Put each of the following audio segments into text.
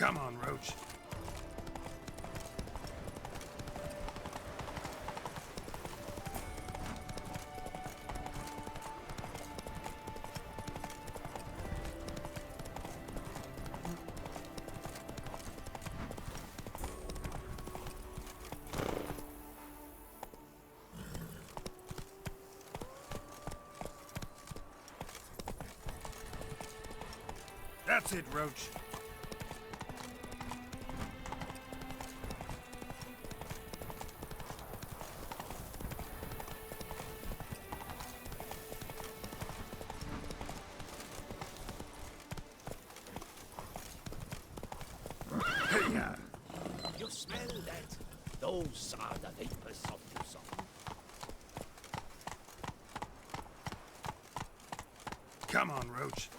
Come on, Roach. That's it, Roach. Hey-ya. You smell that? Those are the vapors of Tucson. Come on, Roach.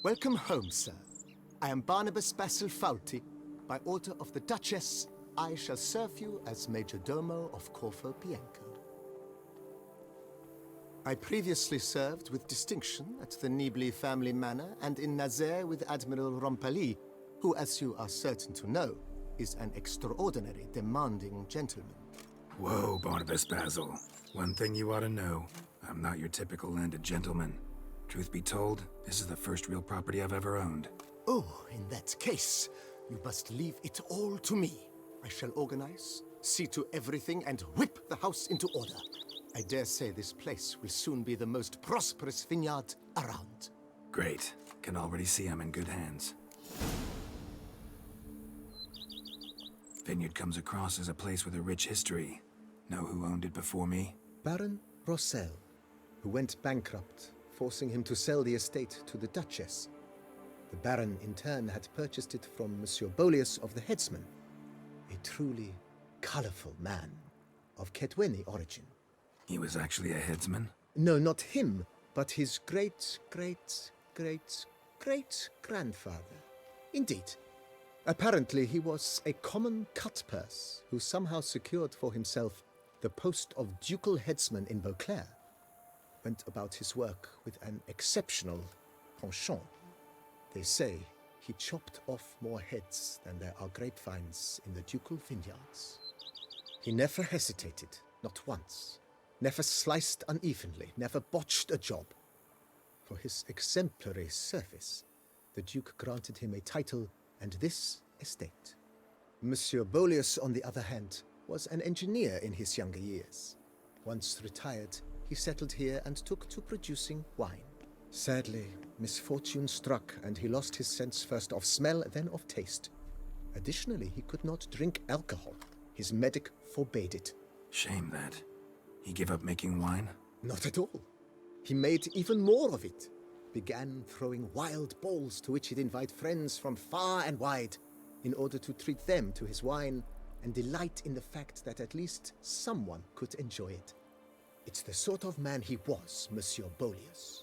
Welcome home, sir. I am Barnabas Basil Faulty. By order of the Duchess, I shall serve you as Major Domo of Corfu Bianco. I previously served with distinction at the Nibli family manor and in Nazaire with Admiral Rompali, who, as you are certain to know, is an extraordinary, demanding gentleman. Whoa, Barnabas Basil. One thing you ought to know. I'm not your typical landed gentleman. Truth be told, this is the first real property I've ever owned. Oh, in that case, you must leave it all to me. I shall organize, see to everything, and whip the house into order. I dare say this place will soon be the most prosperous vineyard around. Great. Can already see I'm in good hands. Vineyard comes across as a place with a rich history. Know who owned it before me? Baron Rossel, who went bankrupt, forcing him to sell the estate to the Duchess. The Baron, in turn, had purchased it from Monsieur Bolius of the Headsman, a truly colorful man of Ketweni origin. He was actually a headsman? No, not him, but his great-great-great-great-grandfather. Indeed. Apparently, he was a common cutpurse who somehow secured for himself the post of ducal headsman in Beauclair. Went about his work with an exceptional penchant. They say he chopped off more heads than there are grapevines in the ducal vineyards. He never hesitated, not once. Never sliced unevenly, never botched a job. For his exemplary service, the Duke granted him a title and this estate. Monsieur Bolius, on the other hand, was an engineer in his younger years. Once retired, he settled here and took to producing wine. Sadly, misfortune struck and he lost his sense first of smell, then of taste. Additionally, he could not drink alcohol. His medic forbade it. Shame that. He gave up making wine? Not at all. He made even more of it. Began throwing wild balls to which he'd invite friends from far and wide in order to treat them to his wine and delight in the fact that at least someone could enjoy it. It's the sort of man he was, Monsieur Bolius.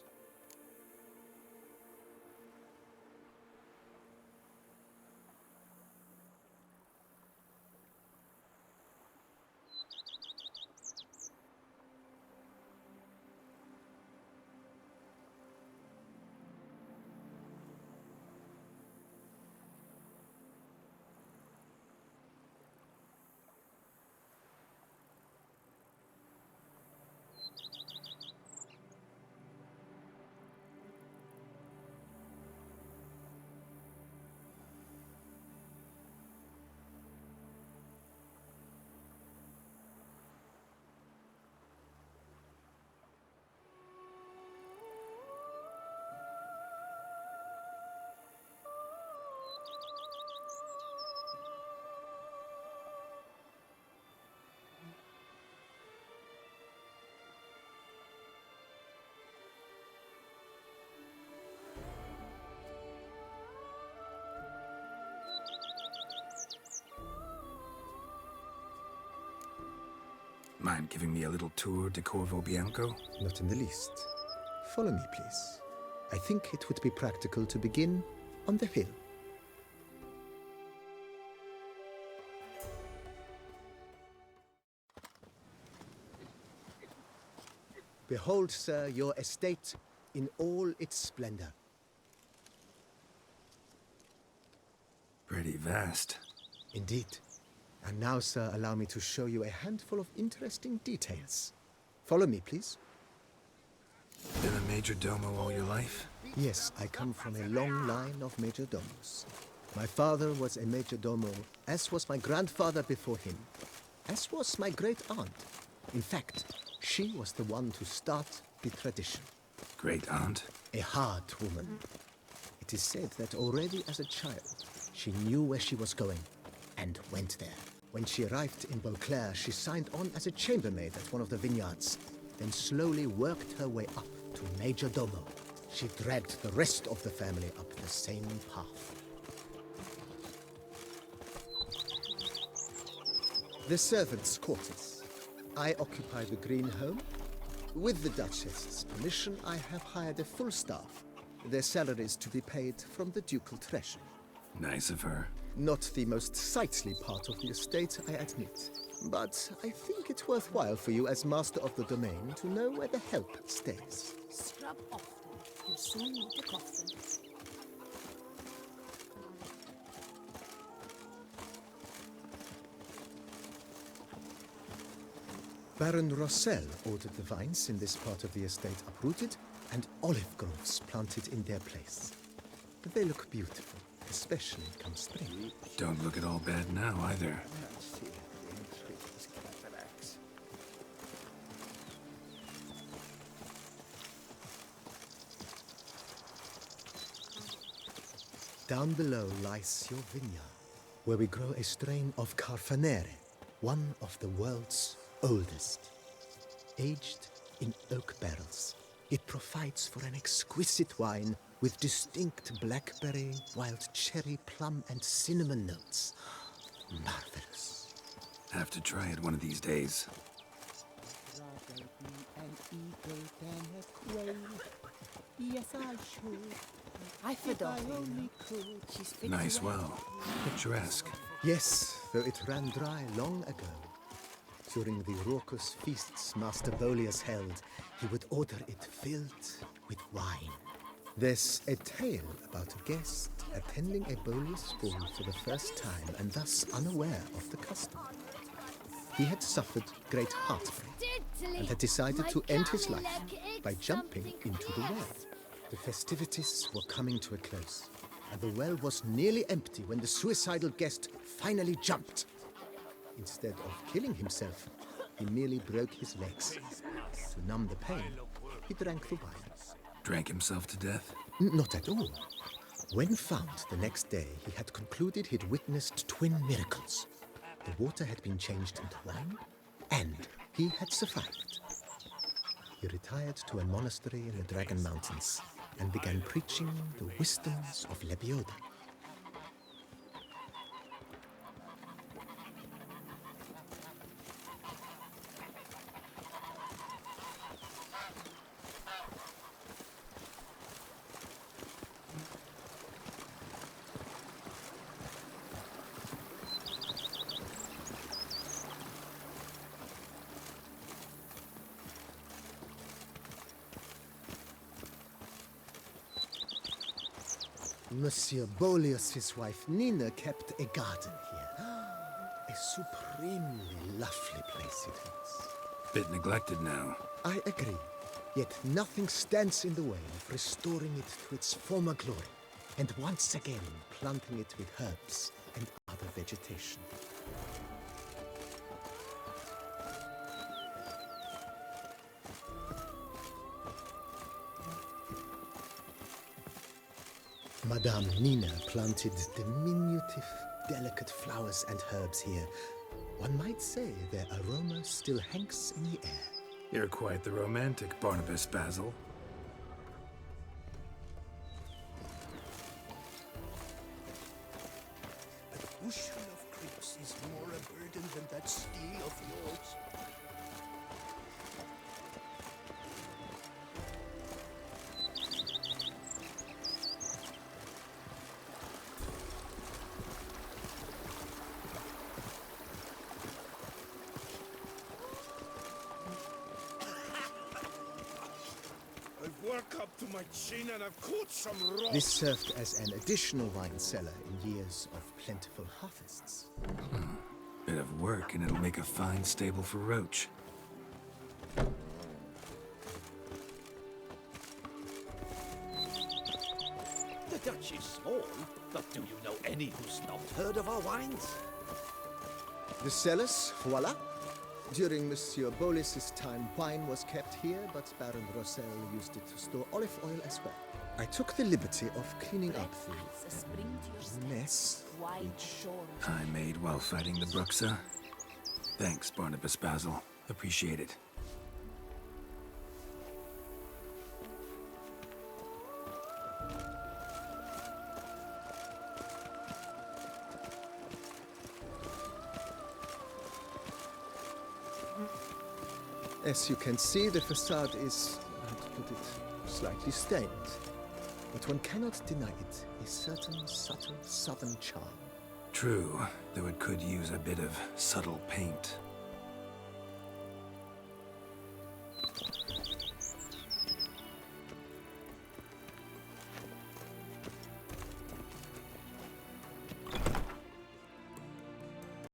Mind giving me a little tour de Corvo Bianco? Not in the least. Follow me, please. I think it would be practical to begin on the hill. Behold, sir, your estate in all its splendor. Pretty vast. Indeed. And now, sir, allow me to show you a handful of interesting details. Follow me, please. Been a major domo all your life? Yes, I come from a long line of major domos. My father was a major domo, as was my grandfather before him, as was my great aunt. In fact, she was the one to start the tradition. Great aunt? A hard woman. It is said that already as a child, she knew where she was going and went there. When she arrived in Beauclair, she signed on as a chambermaid at one of the vineyards, then slowly worked her way up to major domo. She dragged the rest of the family up the same path. The servants' quarters. I occupy the green home. With the Duchess's permission, I have hired a full staff. Their salaries to be paid from the ducal treasury. Nice of her. Not the most sightly part of the estate, I admit. But I think it worthwhile for you as master of the domain to know where the help stays. Scrub often. You soon need a coffin. Baron Rossel ordered the vines in this part of the estate uprooted and olive groves planted in their place. They look beautiful, especially come spring. Don't look at all bad now, either. Down below lies your vineyard, where we grow a strain of Carfanere, one of the world's oldest. Aged in oak barrels, it provides for an exquisite wine with distinct blackberry, wild cherry, plum, and cinnamon notes. Marvelous. Have to try it one of these days. Rather be an eagle than a quail. Yes, I should. I forgot. If I only could. She's fit Nice to well. Picturesque. Yes, though it ran dry long ago. During the raucous feasts Master Bolius held, he would order it filled with wine. There's a tale about a guest attending a Bolius ball for the first time and thus unaware of the custom. He had suffered great heartbreak and had decided to end his life by jumping into the well. The festivities were coming to a close, and the well was nearly empty when the suicidal guest finally jumped. Instead of killing himself, he merely broke his legs. To numb the pain, he drank the wine. Drank himself to death? Not at all. When found the next day, he had concluded he'd witnessed twin miracles. The water had been changed into wine, and he had survived. He retired to a monastery in the Dragon Mountains and began preaching the wisdoms of Lebioda. Monsieur Bolius' wife Nina kept a garden here. A supremely lovely place it was. Bit neglected now. I agree. Yet nothing stands in the way of restoring it to its former glory, and once again planting it with herbs and other vegetation. Madame Nina planted diminutive, delicate flowers and herbs here. One might say their aroma still hangs in the air. You're quite the romantic, Barnabas Basil. A bushel of grapes is more a burden than that steel of yours. to my chin and I've caught some rock. This served as an additional wine cellar in years of plentiful harvests. Bit of work and it'll make a fine stable for Roach. The Dutch is small, but do you know any who's not heard of our wines? The cellars, voila. During Monsieur Bolis's time, wine was kept here, but Baron Rossel used it to store olive oil as well. I took the liberty of cleaning up the mess, which I made while fighting the Bruxa. Thanks, Barnabas Basil. Appreciate it. as you can see, the facade is, how to put it, slightly stained. But one cannot deny it, a certain subtle southern charm. True, though it could use a bit of subtle paint.